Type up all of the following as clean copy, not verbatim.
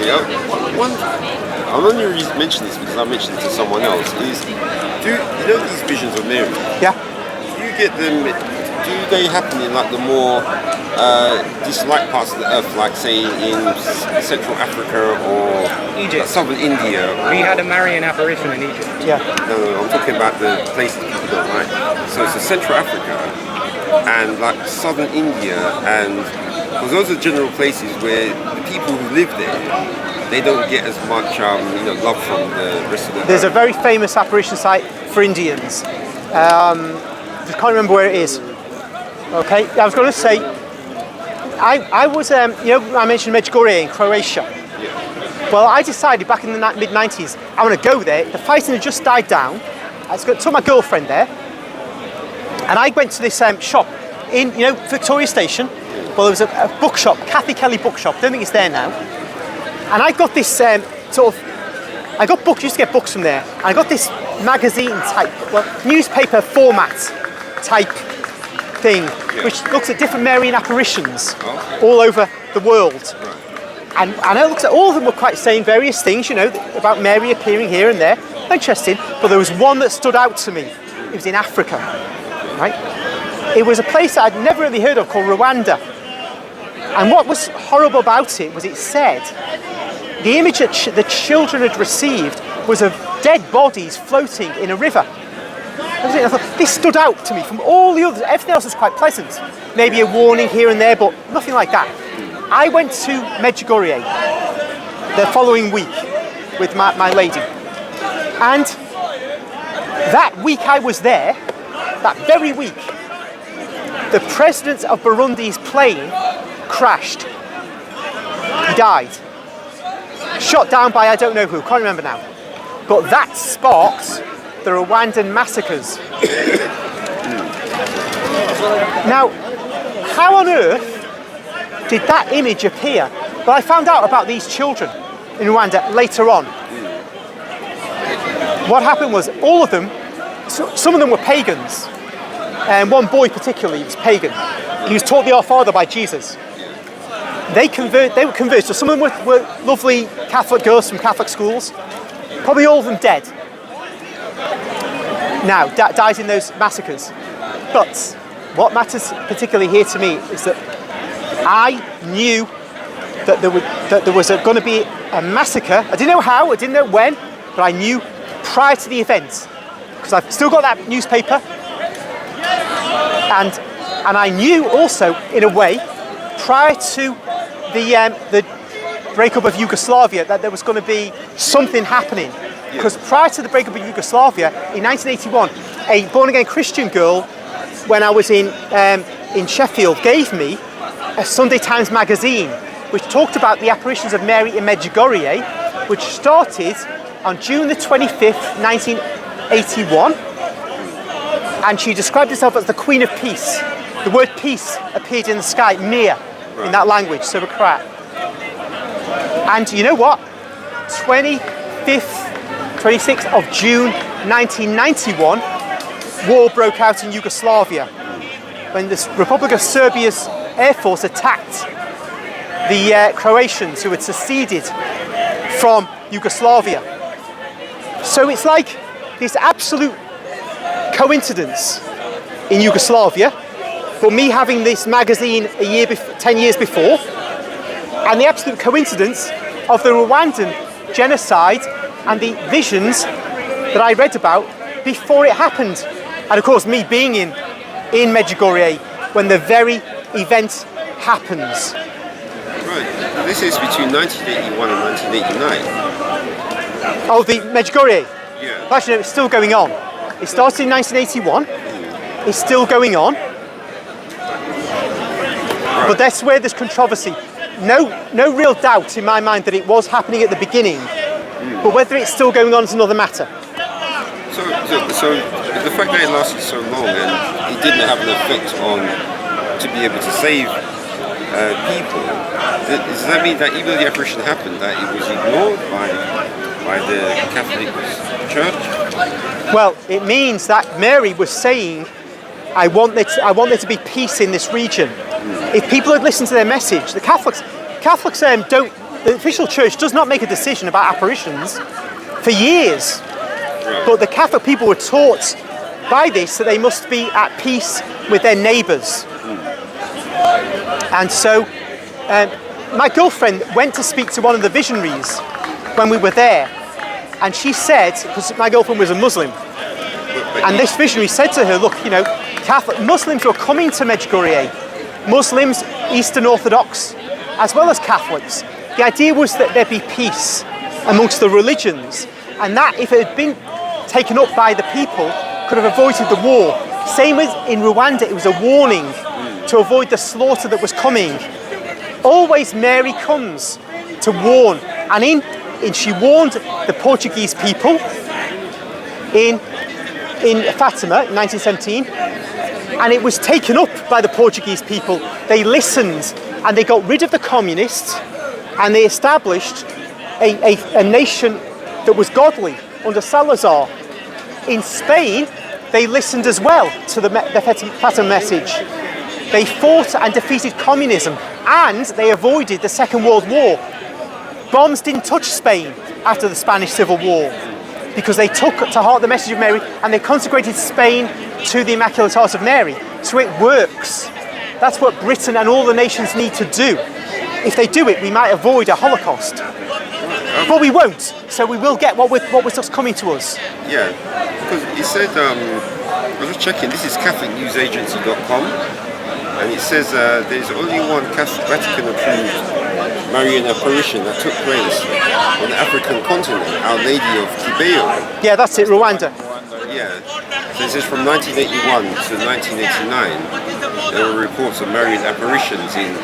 Yeah. I'm only mentioning this because I mentioned it to someone else. Do you know these visions of Mary? Yeah. Do you get them? Do they happen in like the more disliked parts of the earth, like say in Central Africa or Egypt, Southern India? We had a Marian apparition in Egypt. Yeah. No, I'm talking about the places people don't like. So it's Central Africa and like Southern India, and because those are general places where the people who live there, they don't get as much love from the rest of the There's earth. a very famous apparition site for Indians. I can't remember where it is. Okay, I was going to say, I was, I mentioned Medjugorje in Croatia. Yeah. Well, I decided back in the mid-90s, I want to go there. The fighting had just died down. I took my girlfriend there, and I went to this shop in, Victoria Station. Well, there was a bookshop, Kathy Kelly bookshop. I don't think it's there now. And I got this I got books, used to get books from there. And I got this magazine type, newspaper format type thing, which looks at different Marian apparitions all over the world. And I looked at all of them were quite saying various things, about Mary appearing here and there. Interesting, but there was one that stood out to me. It was in Africa, right? It was a place that I'd never really heard of called Rwanda. And what was horrible about it was it said the image that the children had received was of dead bodies floating in a river. I thought, this stood out to me from all the others. Everything else was quite pleasant. Maybe a warning here and there, but nothing like that. I went to Medjugorje the following week with my lady. And that week I was there, that very week, the president of Burundi's plane crashed. He died. Shot down by I don't know who, can't remember now. But that sparked the Rwandan massacres. Now, how on earth did that image appear? Well, I found out about these children in Rwanda later on. What happened was all of them, some of them were pagans, and one boy particularly was pagan. He was taught the Our Father by Jesus. They were converted. So some of them were lovely Catholic girls from Catholic schools. Probably all of them dead. Now, died in those massacres. But what matters particularly here to me is that I knew that there was going to be a massacre. I didn't know how, I didn't know when, but I knew prior to the event, because I've still got that newspaper. And I knew also, in a way, prior to the breakup of Yugoslavia, that there was going to be something happening. Because prior to the breakup of Yugoslavia, in 1981, a born-again Christian girl, when I was in Sheffield, gave me a Sunday Times magazine, which talked about the apparitions of Mary in Medjugorje, which started on June the 25th, 1981. And she described herself as the Queen of Peace. The word peace appeared in the sky, Mir, in that language, Serbocrat. And you know what? 26th of June 1991, war broke out in Yugoslavia when the Republic of Serbia's Air Force attacked the Croatians who had seceded from Yugoslavia. So it's like this absolute coincidence in Yugoslavia, but me having this magazine 10 years before, and the absolute coincidence of the Rwandan genocide and the visions that I read about before it happened. And of course, me being in Medjugorje when the very event happens. Right. This is between 1981 and 1989. Oh, the Medjugorje? Yeah. Well, actually, no, it's still going on. It started in 1981. It's still going on. Right. But that's where there's controversy. No real doubt in my mind that it was happening at the beginning. But whether it's still going on is another matter. So the fact that it lasted so long and it didn't have an effect to be able to save people, does that mean that even though the apparition happened, that it was ignored by the Catholic Church? Well, it means that Mary was saying, I want there to be peace in this region. If people had listened to their message, the Catholics don't the official church does not make a decision about apparitions for years. But the Catholic people were taught by this that they must be at peace with their neighbours. And so my girlfriend went to speak to one of the visionaries when we were there, and she said, because my girlfriend was a Muslim, and this visionary said to her, look, you know, Catholic Muslims were coming to Medjugorje, Muslims, Eastern Orthodox, as well as Catholics. The idea was that there'd be peace amongst the religions, and that if it had been taken up by the people, could have avoided the war. Same as in Rwanda, it was a warning to avoid the slaughter that was coming. Always Mary comes to warn, and she warned the Portuguese people in Fatima in 1917, and it was taken up by the Portuguese people. They listened and they got rid of the communists, and they established a nation that was godly under Salazar. In Spain, they listened as well to the Fatima message. They fought and defeated communism, and they avoided the Second World War. Bombs didn't touch Spain after the Spanish Civil War because they took to heart the message of Mary, and they consecrated Spain to the Immaculate Heart of Mary. So it works. That's what Britain and all the nations need to do. If they do it, we might avoid a Holocaust. But we won't, so we will get what was coming to us. Yeah, because he said, I was just checking, this is CatholicNewsAgency.com, and it says there's only one Vatican-approved Marian apparition that took place on the African continent, Our Lady of Kibeho. Yeah, that's it, Rwanda. Yeah, so it says from 1981 to 1989, there were reports of Marian apparitions in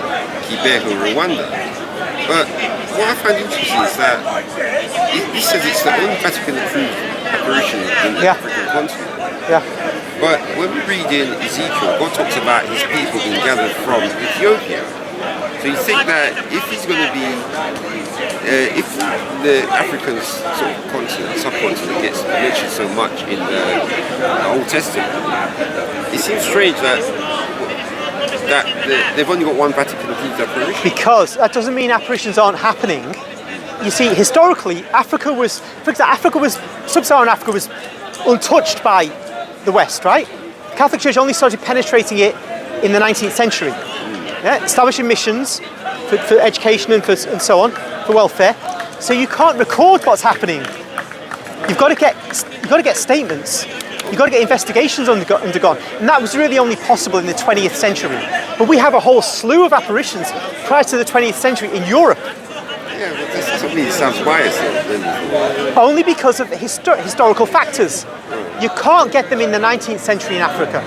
Kibeho, Rwanda. But what I find interesting is that he says it's the only Vatican-approved apparition in the African continent. Yeah. But when we read in Ezekiel, God talks about his people being gathered from Ethiopia. So you think that if he's going to be, if the African sort of continent, subcontinent gets mentioned so much in the Old Testament, it seems strange that they've only got one Vatican-approved apparition. Because that doesn't mean apparitions aren't happening. You see, historically, Sub-Saharan Africa was untouched by the West, right? The Catholic Church only started penetrating it in the 19th century, establishing missions for education and so on, for welfare. So you can't record what's happening. You've got to get statements. You've got to get investigations undergone, and that was really only possible in the 20th century. But we have a whole slew of apparitions prior to the 20th century in Europe. Yeah, but this to me sounds biased. Only because of historical factors. You can't get them in the 19th century in Africa.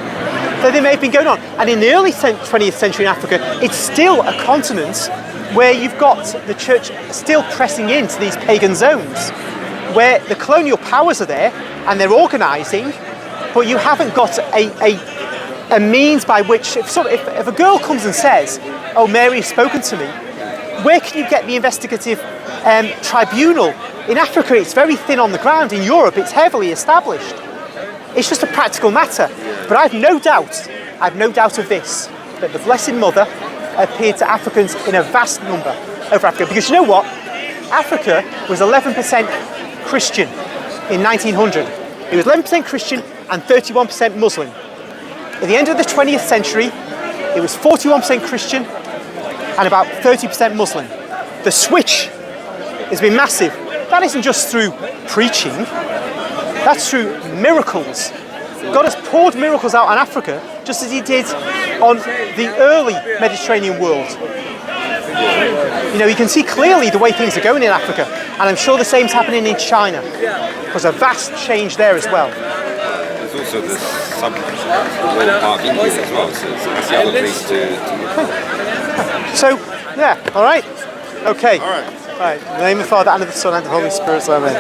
So they may have been going on. And in the early 20th century in Africa, it's still a continent where you've got the church still pressing into these pagan zones, where the colonial powers are there and they're organising, but you haven't got a means by which, if a girl comes and says, oh, Mary has spoken to me, where can you get the investigative tribunal? In Africa, it's very thin on the ground. In Europe, it's heavily established. It's just a practical matter. But I've no doubt of this, that the Blessed Mother appeared to Africans in a vast number over Africa. Because you know what? Africa was 11% Christian in 1900. It was 11% Christian and 31% Muslim. At the end of the 20th century, it was 41% Christian and about 30% Muslim. The switch has been massive. That isn't just through preaching, that's through miracles. God has poured miracles out on Africa just as he did on the early Mediterranean world. You know, you can see clearly the way things are going in Africa, and I'm sure the same's happening in China. There's a vast change there as well. There's also the sub-World Park India as well, so that's the other place to So, yeah, all right? Okay. All right. All right. In the name of the Father, and of the Son, and of the Holy Spirit. Amen.